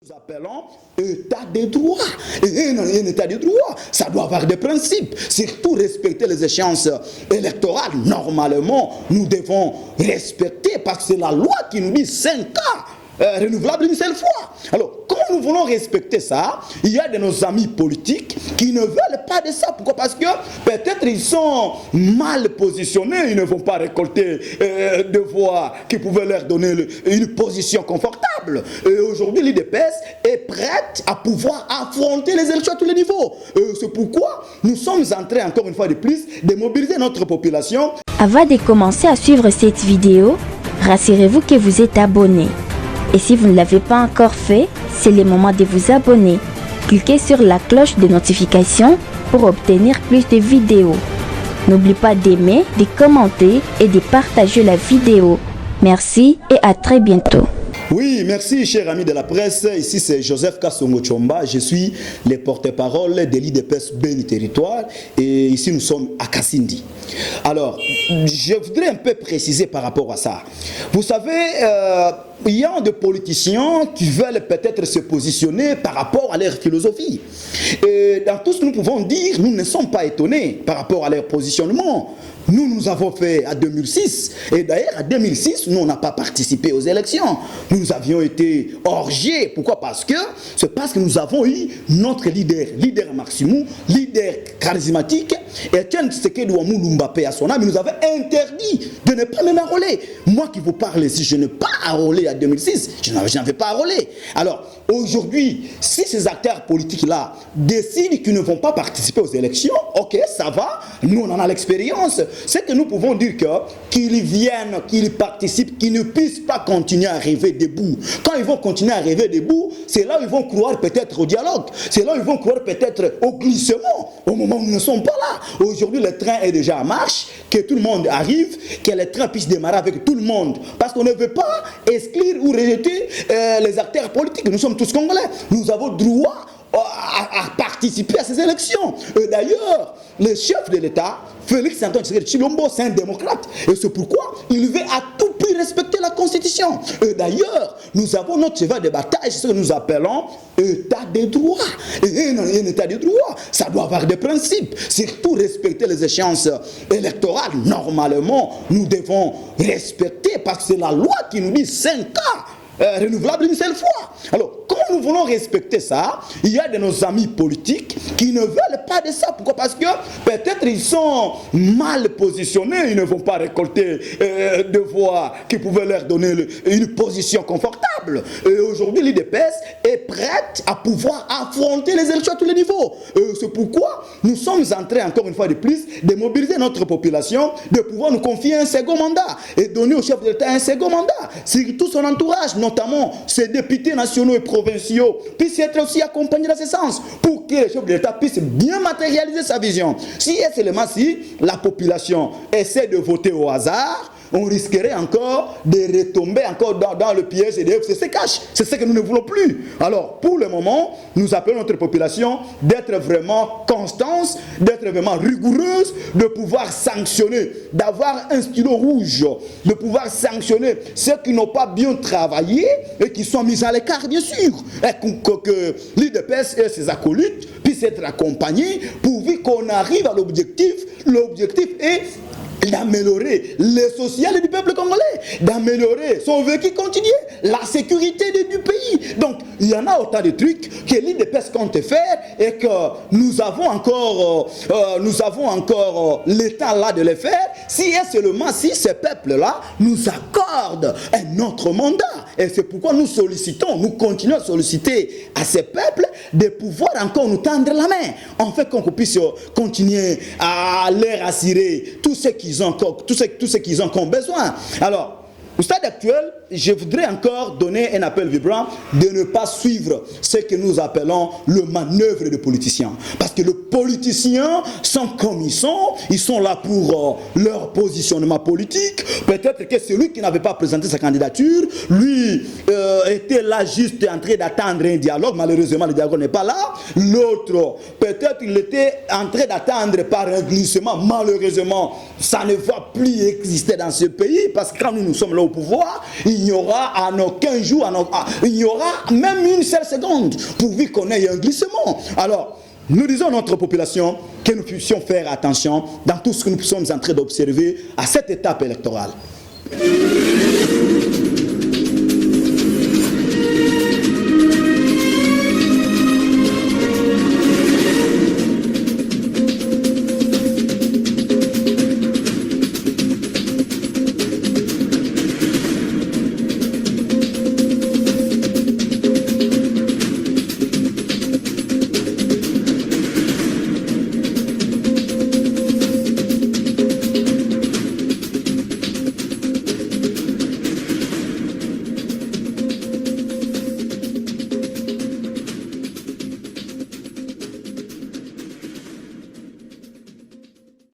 Nous appelons état de droit. Et un état de droit, ça doit avoir des principes. Surtout respecter les échéances électorales. Normalement, nous devons respecter parce que c'est la loi qui nous dit 5 ans. Renouvelable une seule fois. Alors, quand nous voulons respecter ça, il y a de nos amis politiques qui ne veulent pas de ça. Pourquoi? Parce que peut-être ils sont mal positionnés, ils ne vont pas récolter de voix qui pouvaient leur donner une position confortable. Et aujourd'hui, l'IDPS est prête à pouvoir affronter les élections à tous les niveaux. C'est pourquoi nous sommes en train, encore une fois de plus, de mobiliser notre population. Avant de commencer à suivre cette vidéo, rassurez-vous que vous êtes abonné. Et si vous ne l'avez pas encore fait, c'est le moment de vous abonner. Cliquez sur la cloche de notification pour obtenir plus de vidéos. N'oubliez pas d'aimer, de commenter et de partager la vidéo. Merci et à très bientôt. Oui, merci chers amis de la presse. Ici c'est Joseph Kassongo Tchomba. Je suis le porte-parole de l'IDPS Béni Territoire et ici nous sommes à Kassindi. Alors, je voudrais un peu préciser par rapport à ça. Vous savez, il y a des politiciens qui veulent peut-être se positionner par rapport à leur philosophie. Et dans tout ce que nous pouvons dire, nous ne sommes pas étonnés par rapport à leur positionnement. Nous avons fait à 2006. Et d'ailleurs, à 2006, nous, on n'a pas participé aux élections. Nous avions été orgiés. Pourquoi? Parce que nous avons eu notre leader Maximou, leader charismatique, Etienne Tshisekedi Ouamoulo Mbappé à son âme. Il nous avait interdit de ne pas même enrôler. Moi qui vous parle ici, je n'ai pas enrôlé à 2006. Je n'avais pas enrôlé. Alors, aujourd'hui, si ces acteurs politiques-là décident qu'ils ne vont pas participer aux élections, ok, ça va. Nous, on en a l'expérience. C'est que nous pouvons dire qu'ils viennent, qu'ils participent, qu'ils ne puissent pas continuer à rêver debout. Quand ils vont continuer à rêver debout, c'est là où ils vont croire peut-être au dialogue. C'est là où ils vont croire peut-être au glissement, au moment où nous ne sommes pas là. Aujourd'hui, le train est déjà en marche, que tout le monde arrive, que le train puisse démarrer avec tout le monde. Parce qu'on ne veut pas exclure ou rejeter les acteurs politiques. Nous sommes tous Congolais. Nous avons droit à participer à ces élections. D'ailleurs, le chef de l'État, Félix Antoine Tshisekedi Tshilombo, c'est un démocrate. Et c'est pourquoi il veut à tout prix respecter la Constitution. D'ailleurs, nous avons notre cheval de bataille, c'est ce que nous appelons état de droit. Et un état de droit, ça doit avoir des principes. Surtout respecter les échéances électorales. Normalement, nous devons respecter parce que c'est la loi qui nous dit 5 ans. Renouvelable une seule fois. Alors, quand nous voulons respecter ça, il y a de nos amis politiques qui ne veulent pas de ça. Pourquoi? Parce que peut-être ils sont mal positionnés, ils ne vont pas récolter de voix qui pouvaient leur donner une position confortable. Et aujourd'hui, l'IDPS est prête à pouvoir affronter les élections à tous les niveaux. C'est pourquoi nous sommes en train, encore une fois de plus, de mobiliser notre population, de pouvoir nous confier un second mandat et donner au chef de l'État un second mandat. Surtout son entourage, notamment ses députés nationaux et provinciaux, puissent être aussi accompagnés dans ce sens pour que le chef de l'État puisse bien matérialiser sa vision. Si et seulement si la population essaie de voter au hasard, on risquerait encore de retomber encore dans le piège et de FCC cash. C'est ce que nous ne voulons plus. Alors, pour le moment, nous appelons notre population d'être vraiment constante, d'être vraiment rigoureuse, de pouvoir sanctionner, d'avoir un stylo rouge, de pouvoir sanctionner ceux qui n'ont pas bien travaillé et qui sont mis à l'écart, bien sûr. Et que l'IDPS et ses acolytes puissent être accompagnés pourvu qu'on arrive à l'objectif. L'objectif est d'améliorer le social du peuple congolais, d'améliorer son vécu quotidien, la sécurité du pays. Donc, il y en a autant de trucs que l'IDPS compte faire et que nous avons encore l'état là de les faire si et seulement si ces peuples-là nous accordent un autre mandat. Et c'est pourquoi nous sollicitons, nous continuons à solliciter à ces peuples de pouvoir encore nous tendre la main, en fait qu'on puisse continuer à leur assurer tout ce qu'ils ont comme besoin. Alors, au stade actuel, je voudrais encore donner un appel vibrant de ne pas suivre ce que nous appelons le manœuvre de politiciens. Parce que les politiciens sont comme ils sont là pour leur positionnement politique. Peut-être que celui qui n'avait pas présenté sa candidature, lui était là juste en train d'attendre un dialogue. Malheureusement, le dialogue n'est pas là. L'autre, peut-être il était en train d'attendre par un glissement. Malheureusement, ça ne va plus exister dans ce pays parce que quand nous sommes là au au pouvoir, il n'y aura en aucun jour, il n'y aura même une seule seconde, pourvu qu'on ait un glissement. Alors, nous disons à notre population que nous puissions faire attention dans tout ce que nous sommes en train d'observer à cette étape électorale.